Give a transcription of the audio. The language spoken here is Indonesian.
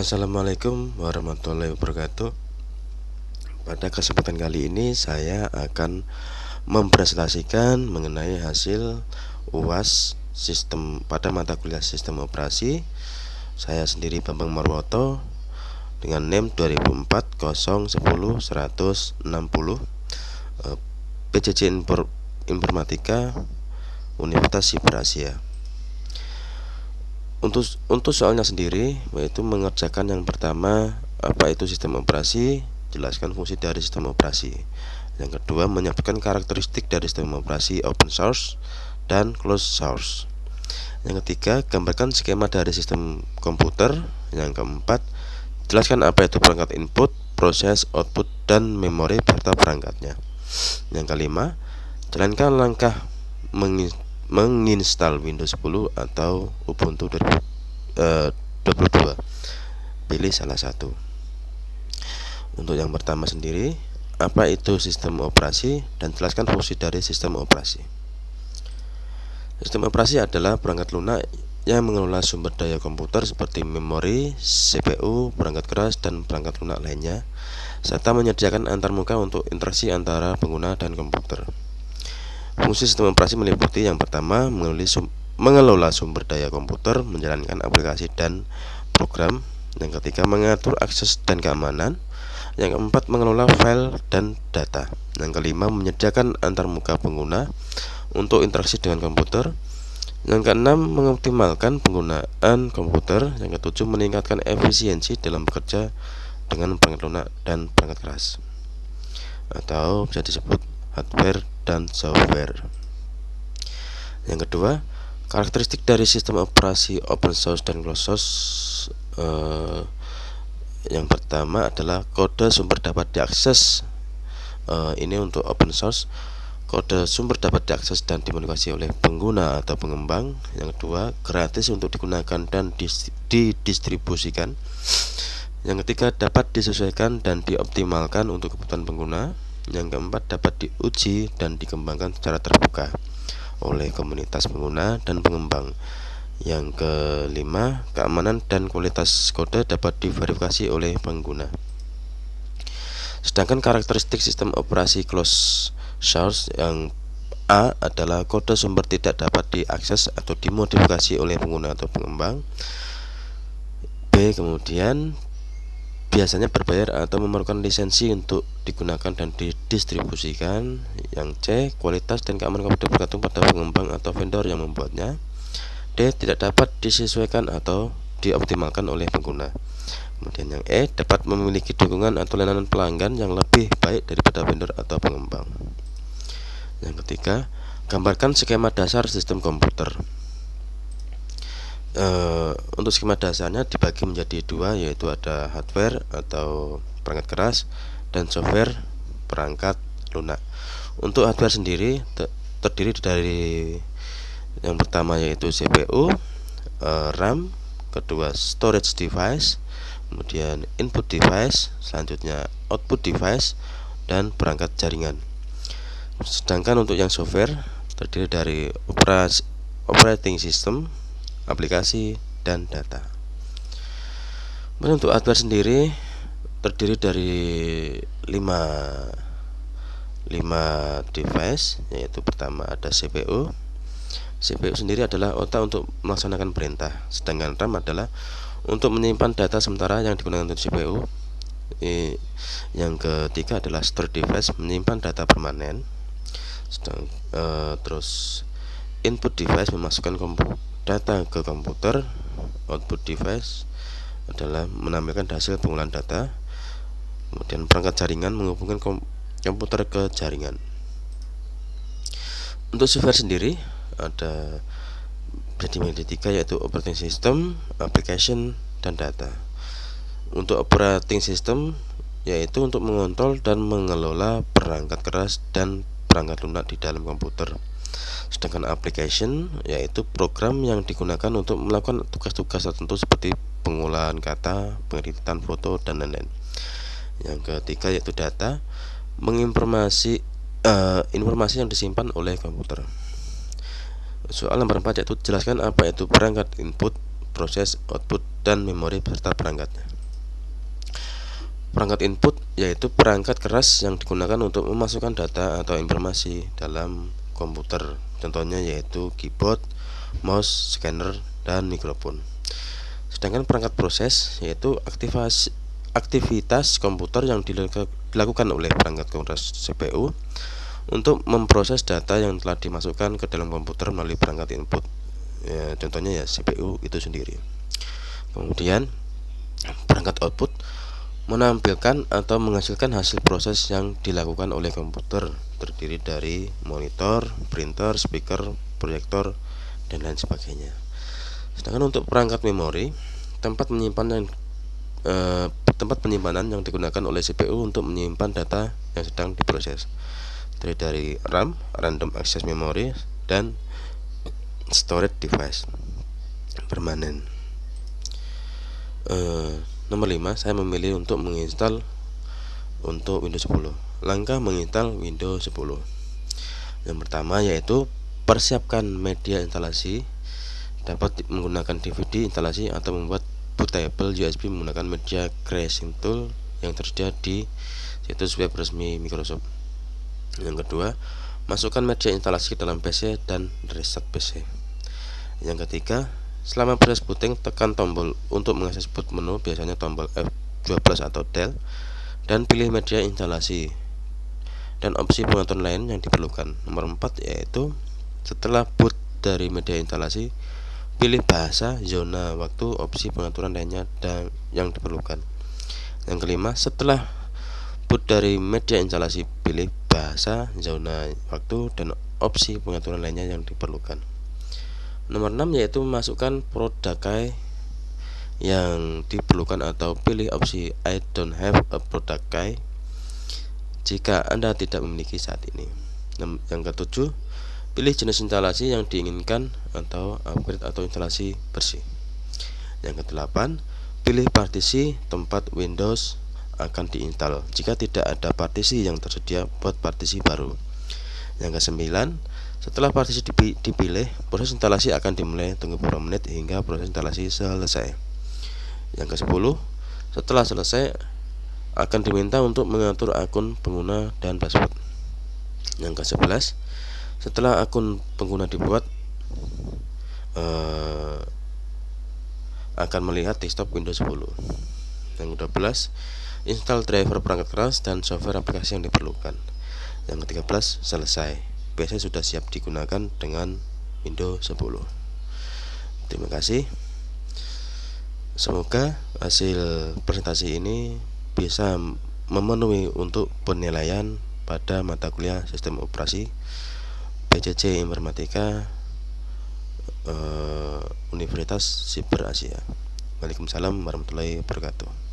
Assalamualaikum warahmatullahi wabarakatuh. Pada kesempatan kali ini saya akan mempresentasikan mengenai hasil UAS sistem pada mata kuliah sistem operasi. Saya sendiri Bambang Marwoto dengan NIM 2004 010 160 PJJ Informatika Universitas Siber Asia. Untuk soalnya sendiri, yaitu mengerjakan yang pertama, apa itu sistem operasi, jelaskan fungsi dari sistem operasi. Yang kedua, menyebutkan karakteristik dari sistem operasi open source dan closed source. Yang ketiga, gambarkan skema dari sistem komputer. Yang keempat, jelaskan apa itu perangkat input, proses, output, dan memori serta perangkatnya. Yang kelima, jalankan langkah menginstal Windows 10 atau Ubuntu 2022. Pilih salah satu. Untuk yang pertama sendiri, apa itu sistem operasi dan jelaskan fungsi dari sistem operasi. Sistem operasi adalah perangkat lunak yang mengelola sumber daya komputer seperti memori, CPU, perangkat keras, dan perangkat lunak lainnya, serta menyediakan antarmuka untuk interaksi antara pengguna dan komputer. Fungsi sistem operasi meliputi yang pertama, mengelola sumber daya komputer, menjalankan aplikasi dan program. Yang ketiga, mengatur akses dan keamanan. Yang keempat, mengelola file dan data. Yang kelima, menyediakan antarmuka pengguna untuk interaksi dengan komputer. Yang keenam, mengoptimalkan penggunaan komputer. Yang ketujuh, meningkatkan efisiensi dalam bekerja dengan perangkat lunak dan perangkat keras, atau bisa disebut hardware dan software. Yang kedua, karakteristik dari sistem operasi open source dan closed source. Yang pertama adalah kode sumber dapat diakses. Ini untuk open source, kode sumber dapat diakses dan dimodifikasi oleh pengguna atau pengembang. Yang kedua, gratis untuk digunakan dan didistribusikan. Yang ketiga, dapat disesuaikan dan dioptimalkan untuk kebutuhan pengguna. Yang keempat, dapat diuji dan dikembangkan secara terbuka oleh komunitas pengguna dan pengembang. Yang kelima, keamanan dan kualitas kode dapat diverifikasi oleh pengguna. Sedangkan karakteristik sistem operasi closed source, yang A adalah kode sumber tidak dapat diakses atau dimodifikasi oleh pengguna atau pengembang. B kemudian biasanya berbayar atau memerlukan lisensi untuk digunakan dan didistribusikan. Yang C, kualitas dan keamanan komputer bergantung pada pengembang atau vendor yang membuatnya. D, tidak dapat disesuaikan atau dioptimalkan oleh pengguna. Kemudian yang E, dapat memiliki dukungan atau layanan pelanggan yang lebih baik daripada vendor atau pengembang. Yang ketiga, gambarkan skema dasar sistem komputer. Untuk skema dasarnya dibagi menjadi dua, yaitu ada hardware atau perangkat keras dan software perangkat lunak. Untuk hardware sendiri terdiri dari yang pertama yaitu CPU, RAM, kedua storage device, kemudian input device, selanjutnya output device, dan perangkat jaringan. Sedangkan untuk yang software terdiri dari operating system, aplikasi, dan data. Untuk hardware sendiri terdiri dari 5 device, yaitu pertama ada CPU. CPU sendiri adalah otak untuk melaksanakan perintah, sedangkan RAM adalah untuk menyimpan data sementara yang digunakan untuk CPU. Yang ketiga adalah storage device, menyimpan data permanen. Terus input device memasukkan data ke komputer. Output device adalah menampilkan hasil pengolahan data. Kemudian perangkat jaringan menghubungkan komputer ke jaringan. Untuk software sendiri ada menjadi 3, yaitu operating system, application, dan data. Untuk operating system yaitu untuk mengontrol dan mengelola perangkat keras dan perangkat lunak di dalam komputer. Sedangkan application yaitu program yang digunakan untuk melakukan tugas-tugas tertentu seperti pengolahan kata, pengeditan foto, dan lain-lain. Yang ketiga yaitu data, informasi yang disimpan oleh komputer. Soal nomor 4 yaitu jelaskan apa itu perangkat input, proses, output, dan memori beserta perangkatnya. Perangkat input yaitu perangkat keras yang digunakan untuk memasukkan data atau informasi dalam komputer. Contohnya yaitu keyboard, mouse, scanner, dan mikrofon. Sedangkan perangkat proses yaitu aktivitas komputer yang dilakukan oleh perangkat keras CPU untuk memproses data yang telah dimasukkan ke dalam komputer melalui perangkat input. Ya, contohnya ya CPU itu sendiri. Kemudian perangkat output menampilkan atau menghasilkan hasil proses yang dilakukan oleh komputer, terdiri dari monitor, printer, speaker, proyektor, dan lain sebagainya. Sedangkan untuk perangkat memori, tempat penyimpanan yang digunakan oleh CPU untuk menyimpan data yang sedang diproses, terdiri dari RAM, random access memory, dan storage device permanen. Nomor 5, saya memilih untuk menginstal untuk Windows 10. Langkah menginstal Windows 10. Yang pertama yaitu persiapkan media instalasi. Dapat menggunakan DVD instalasi atau membuat bootable USB menggunakan media crashing tool yang tersedia di situs web resmi Microsoft. Yang kedua, masukkan media instalasi ke dalam PC dan reset PC. Yang ketiga, selama proses booting, tekan tombol untuk mengakses boot menu, biasanya tombol F12 atau Del, dan pilih media instalasi dan opsi pengaturan lain yang diperlukan. Nomor 4 yaitu setelah boot dari media instalasi, pilih bahasa, zona waktu, opsi pengaturan lainnya dan yang diperlukan. Yang kelima, setelah boot dari media instalasi, pilih bahasa, zona waktu, dan opsi pengaturan lainnya yang diperlukan. Nomor 6 yaitu memasukkan product yang diperlukan atau pilih opsi I don't have a product key jika Anda tidak memiliki saat ini. Yang ketujuh, pilih jenis instalasi yang diinginkan atau upgrade atau instalasi bersih. Yang kedelapan, pilih partisi tempat Windows akan diinstal. Jika tidak ada partisi yang tersedia, buat partisi baru. Yang kesembilan, setelah partisi dipilih, proses instalasi akan dimulai. Tunggu beberapa menit hingga proses instalasi selesai. Yang ke-10, setelah selesai akan diminta untuk mengatur akun pengguna dan password. Yang ke-11, setelah akun pengguna dibuat, akan melihat desktop Windows 10. Yang ke-12, install driver perangkat keras dan software aplikasi yang diperlukan. Yang ke-13, selesai. PC sudah siap digunakan dengan Windows 10. Terima kasih. Semoga hasil presentasi ini bisa memenuhi untuk penilaian pada mata kuliah Sistem Operasi PJJ Informatika Universitas Siber Asia. Waalaikumsalam warahmatullahi wabarakatuh.